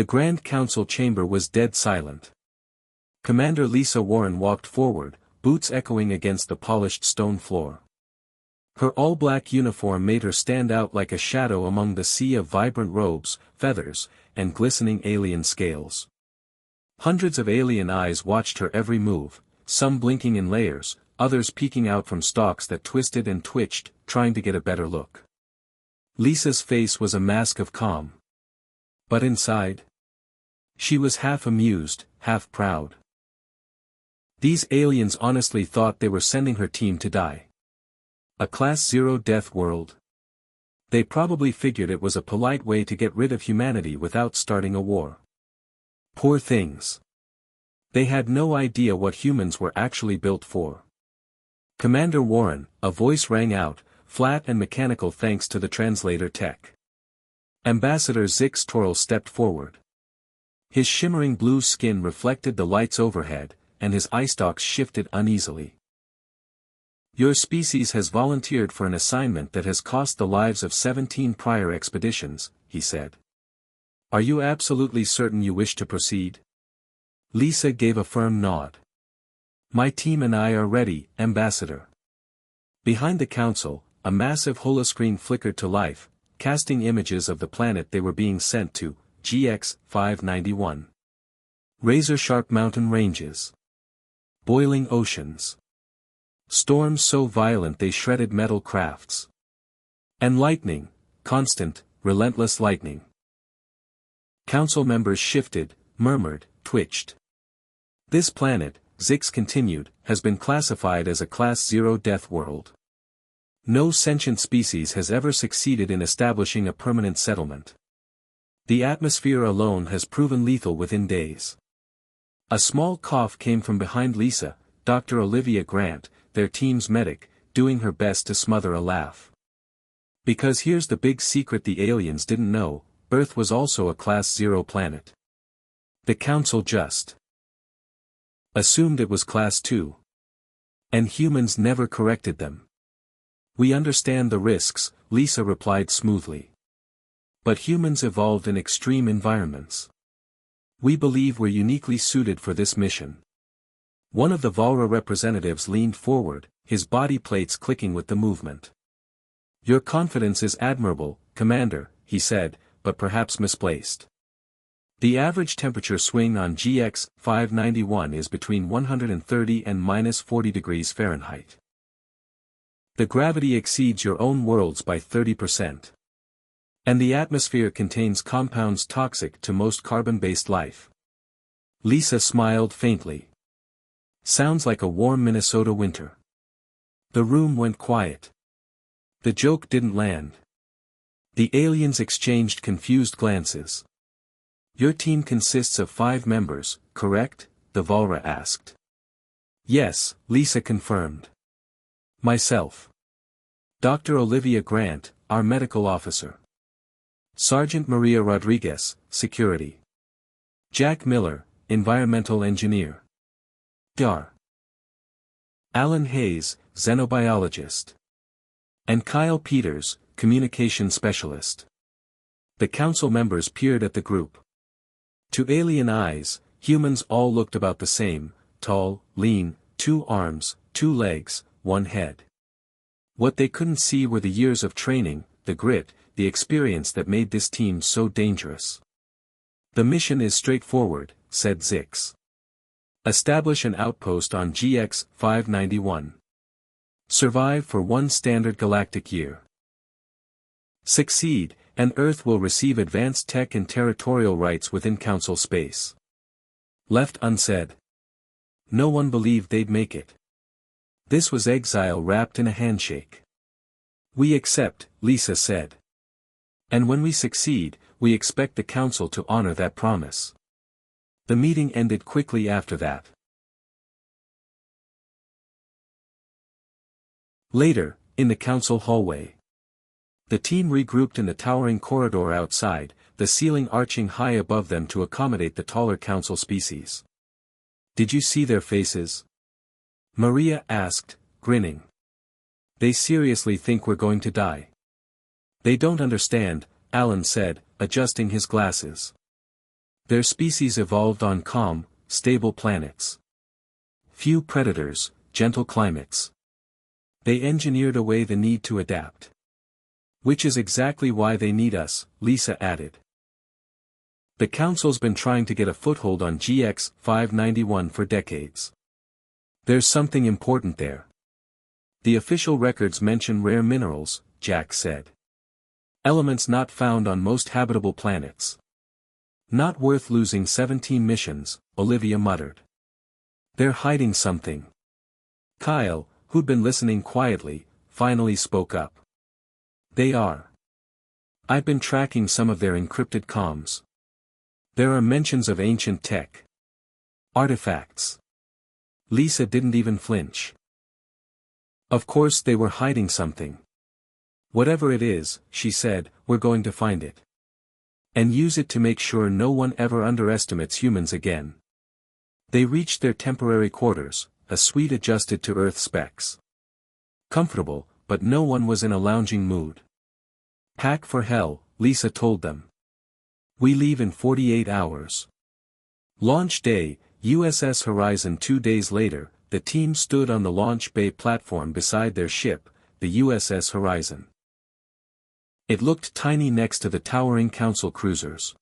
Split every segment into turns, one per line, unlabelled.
The Grand Council chamber was dead silent. Commander Lisa Warren walked forward, boots echoing against the polished stone floor. Her all-black uniform made her stand out like a shadow among the sea of vibrant robes, feathers, and glistening alien scales. Hundreds of alien eyes watched her every move, some blinking in layers, others peeking out from stalks that twisted and twitched, trying to get a better look. Lisa's face was a mask of calm. But inside, she was half amused, half proud. These aliens honestly thought they were sending her team to die. A Class 0 death world. They probably figured it was a polite way to get rid of humanity without starting a war. Poor things. They had no idea what humans were actually built for. Commander Warren, a voice rang out, flat and mechanical thanks to the translator tech. Ambassador Zix Torl stepped forward. His shimmering blue skin reflected the lights overhead, and his eye stalks shifted uneasily. Your species has volunteered for an assignment that has cost the lives of 17 prior expeditions, he said. Are you absolutely certain you wish to proceed? Lisa gave a firm nod. My team and I are ready, Ambassador. Behind the council, a massive holoscreen flickered to life, casting images of the planet they were being sent to, GX 591. Razor-sharp mountain ranges. Boiling oceans. Storms so violent they shredded metal crafts. And lightning, constant, relentless lightning. Council members shifted, murmured, twitched. This planet, Zix continued, has been classified as a Class 0 death world. No sentient species has ever succeeded in establishing a permanent settlement. The atmosphere alone has proven lethal within days. A small cough came from behind Lisa, Dr. Olivia Grant, their team's medic, doing her best to smother a laugh. Because here's the big secret the aliens didn't know, Earth was also a Class 0 planet. The Council just assumed it was Class 2. And humans never corrected them. We understand the risks, Lisa replied smoothly. But humans evolved in extreme environments. We believe we're uniquely suited for this mission. One of the Valra representatives leaned forward, his body plates clicking with the movement. Your confidence is admirable, Commander, he said, but perhaps misplaced. The average temperature swing on GX 591 is between 130 and -40 degrees Fahrenheit. The gravity exceeds your own world's by 30%. And the atmosphere contains compounds toxic to most carbon-based life. Lisa smiled faintly. Sounds like a warm Minnesota winter. The room went quiet. The joke didn't land. The aliens exchanged confused glances. Your team consists of 5 members, correct? The Valra asked. Yes, Lisa confirmed. Myself. Dr. Olivia Grant, our medical officer. Sergeant Maria Rodriguez, security. Jack Miller, environmental engineer. Dar. Alan Hayes, xenobiologist. And Kyle Peters, communication specialist. The council members peered at the group. To alien eyes, humans all looked about the same, tall, lean, 2 arms, 2 legs, 1 head. What they couldn't see were the years of training, the grit, the experience that made this team so dangerous. The mission is straightforward, said Zix. Establish an outpost on GX 591. Survive for 1 standard galactic year. Succeed, and Earth will receive advanced tech and territorial rights within Council space. Left unsaid. No one believed they'd make it. This was exile wrapped in a handshake. We accept, Lisa said. And when we succeed, we expect the Council to honor that promise. The meeting ended quickly after that. Later, in the Council hallway. The team regrouped in the towering corridor outside, the ceiling arching high above them to accommodate the taller Council species. Did you see their faces? Maria asked, grinning. They seriously think we're going to die. They don't understand, Alan said, adjusting his glasses. Their species evolved on calm, stable planets. Few predators, gentle climates. They engineered away the need to adapt. Which is exactly why they need us, Lisa added. The Council's been trying to get a foothold on GX 591 for decades. There's something important there. The official records mention rare minerals, Jack said. Elements not found on most habitable planets. Not worth losing 17 missions, Olivia muttered. They're hiding something. Kyle, who'd been listening quietly, finally spoke up. They are. I've been tracking some of their encrypted comms. There are mentions of ancient tech. Artifacts. Lisa didn't even flinch. Of course they were hiding something. Whatever it is, she said, we're going to find it. And use it to make sure no one ever underestimates humans again. They reached their temporary quarters, a suite adjusted to Earth specs. Comfortable, but no one was in a lounging mood. Pack for hell, Lisa told them. We leave in 48 hours. Launch day, USS Horizon. 2 days later, the team stood on the launch bay platform beside their ship, the USS Horizon. It looked tiny next to the towering Council cruisers.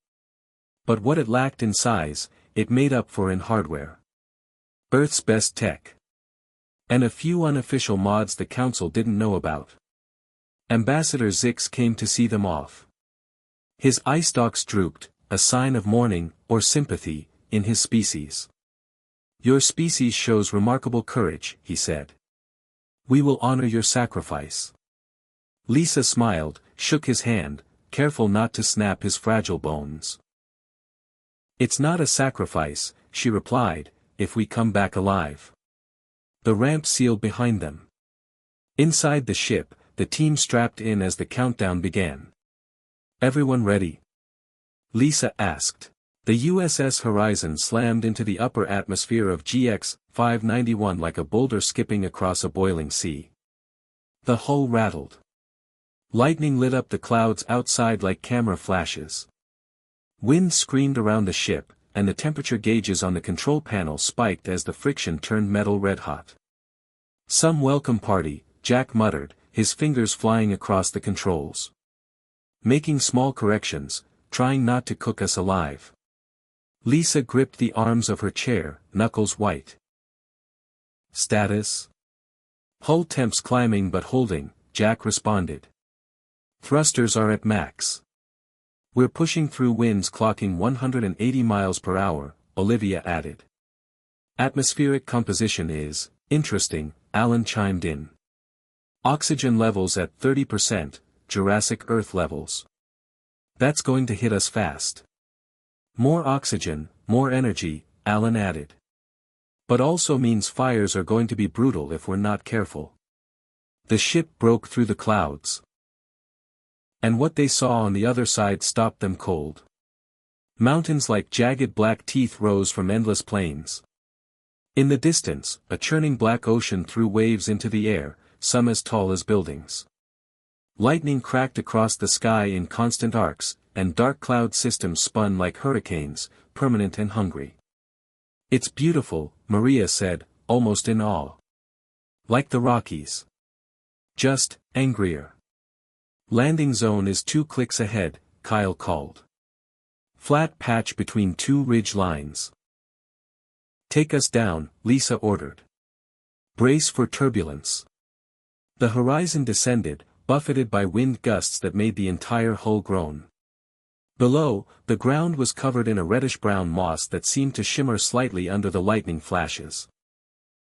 But what it lacked in size, it made up for in hardware. Earth's best tech. And a few unofficial mods the Council didn't know about. Ambassador Zix came to see them off. His eye stalks drooped, a sign of mourning, or sympathy, in his species. Your species shows remarkable courage, he said. We will honor your sacrifice. Lisa smiled, shook his hand, careful not to snap his fragile bones. It's not a sacrifice, she replied, if we come back alive. The ramp sealed behind them. Inside the ship, the team strapped in as the countdown began. Everyone ready? Lisa asked. The USS Horizon slammed into the upper atmosphere of GX 591 like a boulder skipping across a boiling sea. The hull rattled. Lightning lit up the clouds outside like camera flashes. Wind screamed around the ship, and the temperature gauges on the control panel spiked as the friction turned metal red hot. Some welcome party, Jack muttered, his fingers flying across the controls. Making small corrections, trying not to cook us alive. Lisa gripped the arms of her chair, knuckles white. Status? Hull temps climbing but holding, Jack responded. Thrusters are at max. We're pushing through winds clocking 180 miles per hour, Olivia added. Atmospheric composition is interesting, Alan chimed in. Oxygen levels at 30%, Jurassic Earth levels. That's going to hit us fast. More oxygen, more energy, Alan added. But also means fires are going to be brutal if we're not careful. The ship broke through the clouds. And what they saw on the other side stopped them cold. Mountains like jagged black teeth rose from endless plains. In the distance, a churning black ocean threw waves into the air, some as tall as buildings. Lightning cracked across the sky in constant arcs, and dark cloud systems spun like hurricanes, permanent and hungry. It's beautiful, Maria said, almost in awe. Like the Rockies. Just, angrier. Landing zone is 2 clicks ahead, Kyle called. Flat patch between 2 ridge lines. Take us down, Lisa ordered. Brace for turbulence. The horizon descended, buffeted by wind gusts that made the entire hull groan. Below, the ground was covered in a reddish-brown moss that seemed to shimmer slightly under the lightning flashes.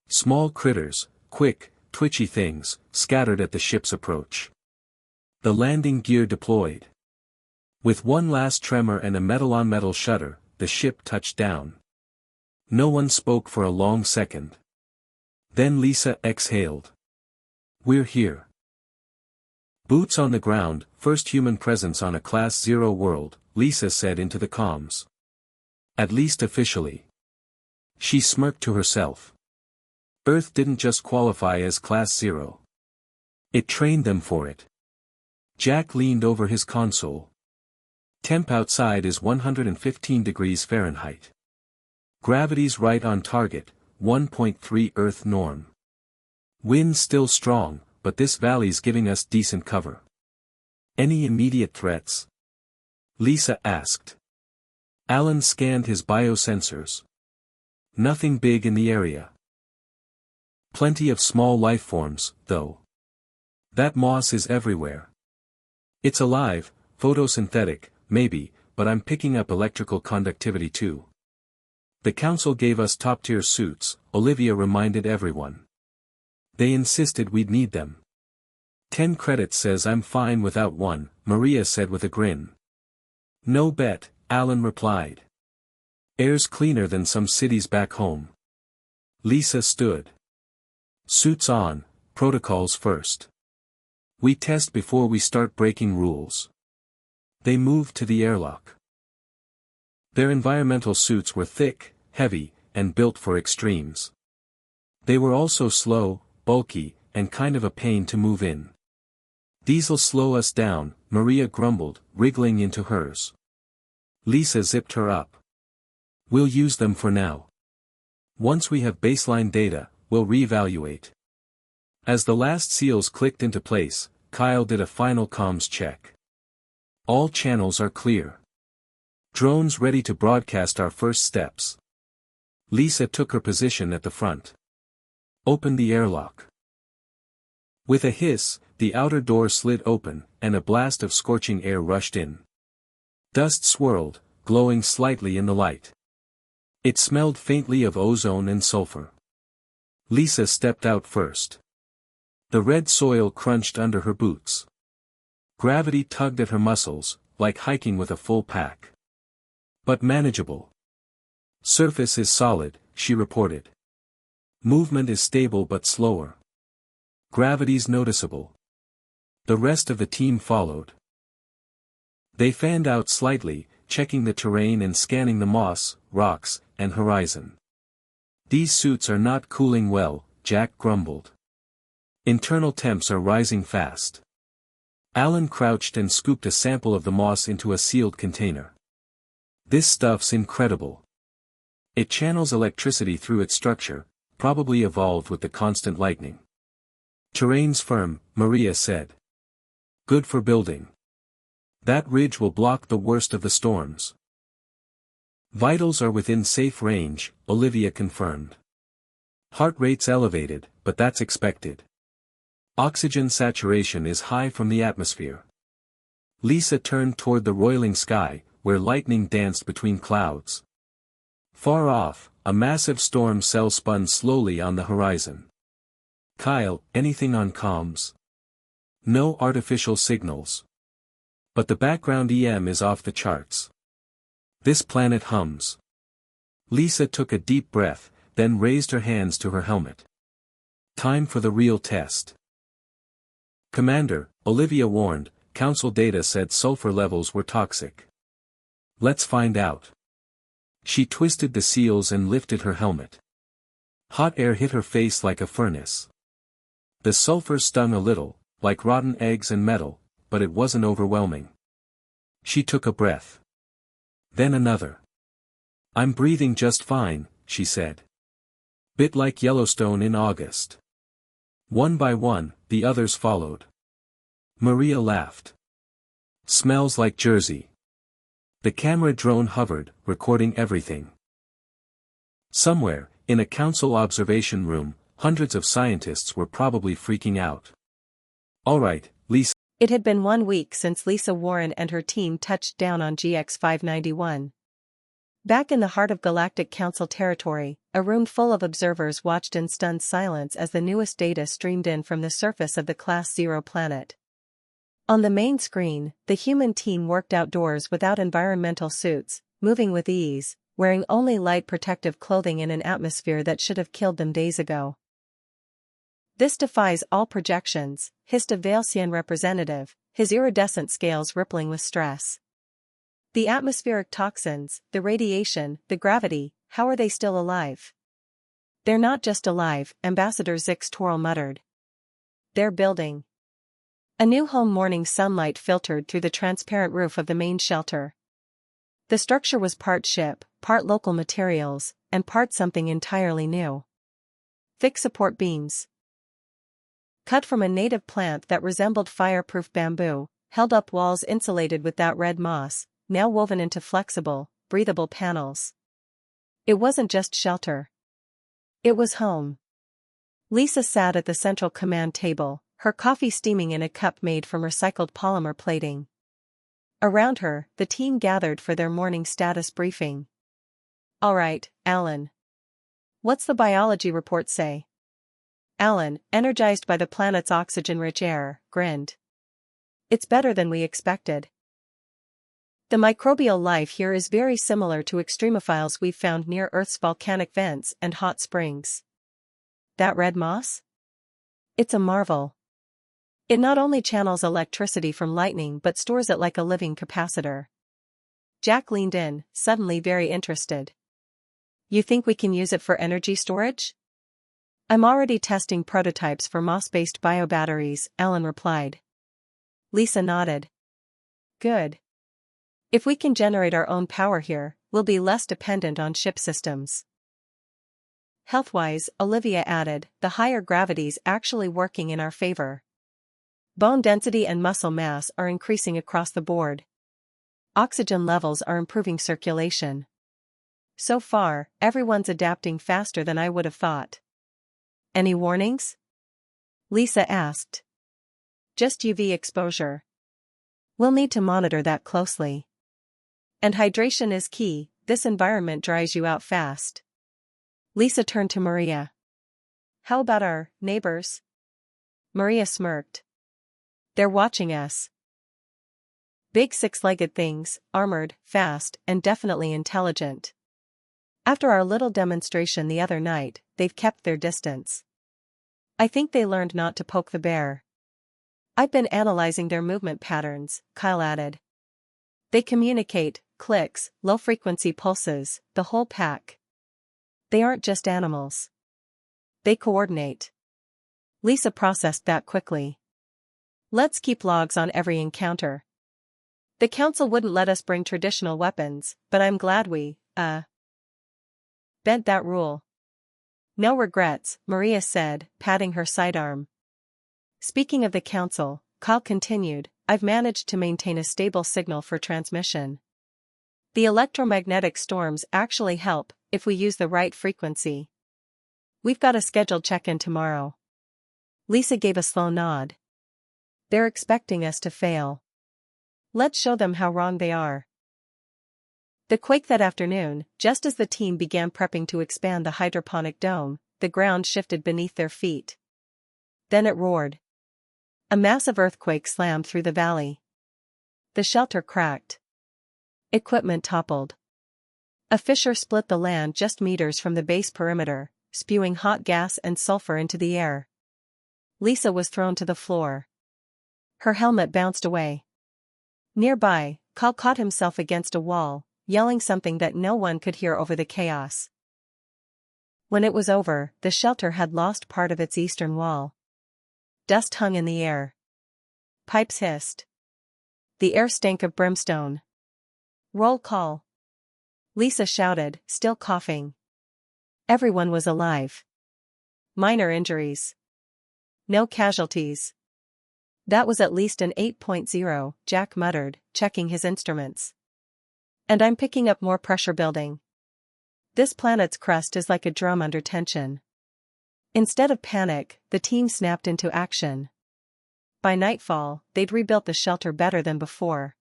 Small critters, quick, twitchy things, scattered at the ship's approach. The landing gear deployed. With one last tremor and a metal-on-metal shudder, the ship touched down. No one spoke for a long second. Then Lisa exhaled. We're here. Boots on the ground, first human presence on a Class 0 world, Lisa said into the comms. At least officially. She smirked to herself. Earth didn't just qualify as Class 0. It trained them for it. Jack leaned over his console. Temp outside is 115 degrees Fahrenheit. Gravity's right on target, 1.3 Earth norm. Wind's still strong, but this valley's giving us decent cover. Any immediate threats? Lisa asked. Alan scanned his biosensors. Nothing big in the area. Plenty of small lifeforms, though. That moss is everywhere. It's alive, photosynthetic, maybe, but I'm picking up electrical conductivity too. The council gave us top-tier suits, Olivia reminded everyone. They insisted we'd need them. 10 credits says I'm fine without one, Maria said with a grin. No bet, Alan replied. Air's cleaner than some cities back home. Lisa stood. Suits on, protocols first. We test before we start breaking rules. They moved to the airlock. Their environmental suits were thick, heavy, and built for extremes. They were also slow, bulky, and kind of a pain to move in. These'll slow us down, Maria grumbled, wriggling into hers. Lisa zipped her up. We'll use them for now. Once we have baseline data, we'll reevaluate. As the last seals clicked into place, Kyle did a final comms check. All channels are clear. Drones ready to broadcast our first steps. Lisa took her position at the front. Open the airlock. With a hiss, the outer door slid open, and a blast of scorching air rushed in. Dust swirled, glowing slightly in the light. It smelled faintly of ozone and sulfur. Lisa stepped out first. The red soil crunched under her boots. Gravity tugged at her muscles, like hiking with a full pack. But manageable. Surface is solid, she reported. Movement is stable but slower. Gravity's noticeable. The rest of the team followed. They fanned out slightly, checking the terrain and scanning the moss, rocks, and horizon. These suits are not cooling well, Jack grumbled. Internal temps are rising fast. Alan crouched and scooped a sample of the moss into a sealed container. This stuff's incredible. It channels electricity through its structure, probably evolved with the constant lightning. Terrain's firm, Maria said. Good for building. That ridge will block the worst of the storms. Vitals are within safe range, Olivia confirmed. Heart rate's elevated, but that's expected. Oxygen saturation is high from the atmosphere. Lisa turned toward the roiling sky, where lightning danced between clouds. Far off, a massive storm cell spun slowly on the horizon. Kyle, anything on comms? No artificial signals. But the background EM is off the charts. This planet hums. Lisa took a deep breath, then raised her hands to her helmet. Time for the real test. Commander, Olivia warned, Council data said sulfur levels were toxic. Let's find out. She twisted the seals and lifted her helmet. Hot air hit her face like a furnace. The sulfur stung a little, like rotten eggs and metal, but it wasn't overwhelming. She took a breath. Then another. I'm breathing just fine, she said. Bit like Yellowstone in August. One by one, the others followed. Maria laughed. Smells like Jersey. The camera drone hovered, recording everything. Somewhere, in a council observation room, hundreds of scientists were probably freaking out. All right, Lisa.
It had been 1 week since Lisa Warren and her team touched down on GX-591. Back in the heart of Galactic Council territory, a room full of observers watched in stunned silence as the newest data streamed in from the surface of the Class 0 planet. On the main screen, the human team worked outdoors without environmental suits, moving with ease, wearing only light protective clothing in an atmosphere that should have killed them days ago. This defies all projections, hissed a Valesian representative, his iridescent scales rippling with stress. The atmospheric toxins, the radiation, the gravity, how are they still alive? They're not just alive, Ambassador Zix Torl muttered. They're building. A new home morning sunlight filtered through the transparent roof of the main shelter, The structure was part ship, part local materials, and part something entirely new. Thick support beams. Cut from a native plant that resembled fireproof bamboo, held up walls insulated with that red moss, now woven into flexible, breathable panels. It wasn't just shelter. It was home. Lisa sat at the central command table, her coffee steaming in a cup made from recycled polymer plating. Around her, the team gathered for their morning status briefing. "All right, Alan. What's the biology report say?" Alan, energized by the planet's oxygen-rich air, grinned. "It's better than we expected. The microbial life here is very similar to extremophiles we've found near Earth's volcanic vents and hot springs. That red moss? It's a marvel. It not only channels electricity from lightning but stores it like a living capacitor." Jack leaned in, suddenly very interested. "You think we can use it for energy storage?" "I'm already testing prototypes for moss-based biobatteries," Alan replied. Lisa nodded. "Good. If we can generate our own power here, we'll be less dependent on ship systems." Health-wise, Olivia added, "the higher gravity's actually working in our favor. Bone density and muscle mass are increasing across the board. Oxygen levels are improving circulation. So far, everyone's adapting faster than I would have thought." "Any warnings?" Lisa asked. "Just UV exposure. We'll need to monitor that closely. And hydration is key, this environment dries you out fast." Lisa turned to Maria. "How about our neighbors?" Maria smirked. "They're watching us. Big six-legged things, armored, fast, and definitely intelligent. After our little demonstration the other night, they've kept their distance. I think they learned not to poke the bear." "I've been analyzing their movement patterns," Kyle added. "They communicate, clicks, low-frequency pulses, the whole pack. They aren't just animals. They coordinate." Lisa processed that quickly. "Let's keep logs on every encounter. The council wouldn't let us bring traditional weapons, but I'm glad we, bent that rule." "No regrets," Maria said, patting her sidearm. "Speaking of the council," Kyle continued, "I've managed to maintain a stable signal for transmission. The electromagnetic storms actually help, if we use the right frequency. We've got a scheduled check-in tomorrow." Lisa gave a slow nod. "They're expecting us to fail. Let's show them how wrong they are." The quake that afternoon, just as the team began prepping to expand the hydroponic dome, the ground shifted beneath their feet. Then it roared. A massive earthquake slammed through the valley. The shelter cracked. Equipment toppled. A fissure split the land just meters from the base perimeter, spewing hot gas and sulfur into the air. Lisa was thrown to the floor. Her helmet bounced away. Nearby, Kyle caught himself against a wall, yelling something that no one could hear over the chaos. When it was over, the shelter had lost part of its eastern wall. Dust hung in the air. Pipes hissed. The air stank of brimstone. "Roll call," Lisa shouted, still coughing. Everyone was alive. Minor injuries. No casualties. "That was at least an 8.0, Jack muttered, checking his instruments. "And I'm picking up more pressure building. This planet's crust is like a drum under tension." Instead of panic, the team snapped into action. By nightfall, they'd rebuilt the shelter better than before.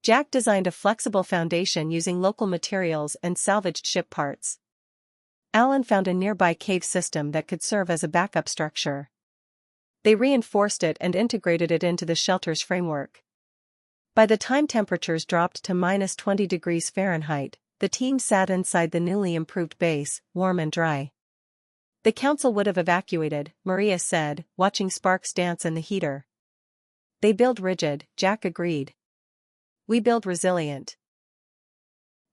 Jack designed a flexible foundation using local materials and salvaged ship parts. Alan found a nearby cave system that could serve as a backup structure. They reinforced it and integrated it into the shelter's framework. By the time temperatures dropped to -20 degrees Fahrenheit, the team sat inside the newly improved base, warm and dry. "The council would have evacuated," Maria said, watching sparks dance in the heater. "They build rigid," Jack agreed. "We build resilient."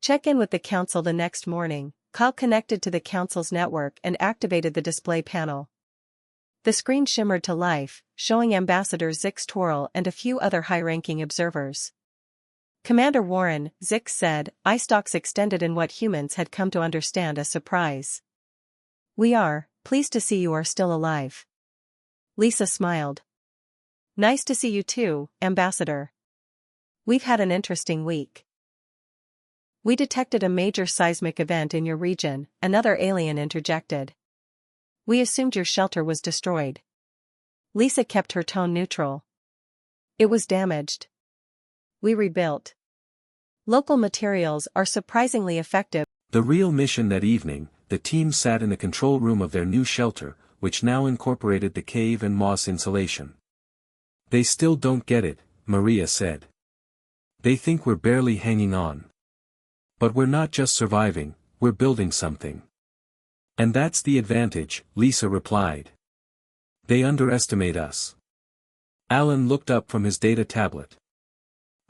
Check in with the council the next morning. Kyle connected to the council's network and activated the display panel. The screen shimmered to life, showing Ambassador Zix Twirl and a few other high-ranking observers. Commander Warren, Zix said, eye stalks extended in what humans had come to understand as surprise. We are pleased to see you are still alive. Lisa smiled. Nice to see you too, Ambassador. We've had an interesting week. We detected a major seismic event in your region, another alien interjected. We assumed your shelter was destroyed. Lisa kept her tone neutral. It was damaged. We rebuilt. Local materials are surprisingly effective.
The real mission that evening, the team sat in the control room of their new shelter, which now incorporated the cave and moss insulation. They still don't get it, Maria said. They think we're barely hanging on. But we're not just surviving, we're building something. And that's the advantage, Lisa replied. They underestimate us. Alan looked up from his data tablet.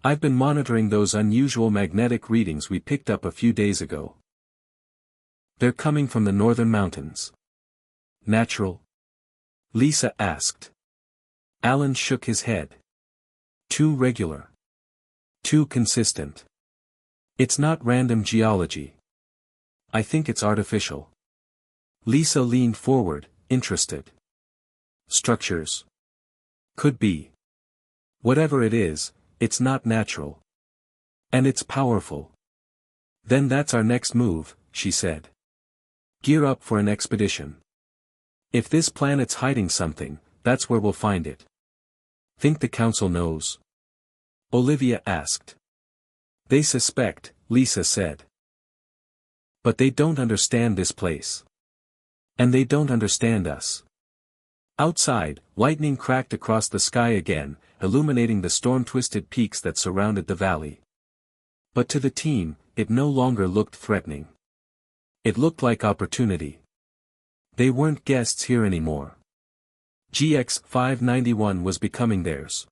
I've been monitoring those unusual magnetic readings we picked up a few days ago. They're coming from the northern mountains. Natural? Lisa asked. Alan shook his head. Too regular. Too consistent. It's not random geology. I think it's artificial. Lisa leaned forward, interested. Structures. Could be. Whatever it is, it's not natural. And it's powerful. Then that's our next move, she said. Gear up for an expedition. If this planet's hiding something, that's where we'll find it. Think the council knows? Olivia asked. They suspect, Lisa said. But they don't understand this place. And they don't understand us. Outside, lightning cracked across the sky again, illuminating the storm-twisted peaks that surrounded the valley. But to the team, it no longer looked threatening. It looked like opportunity. They weren't guests here anymore. GX 591 was becoming theirs.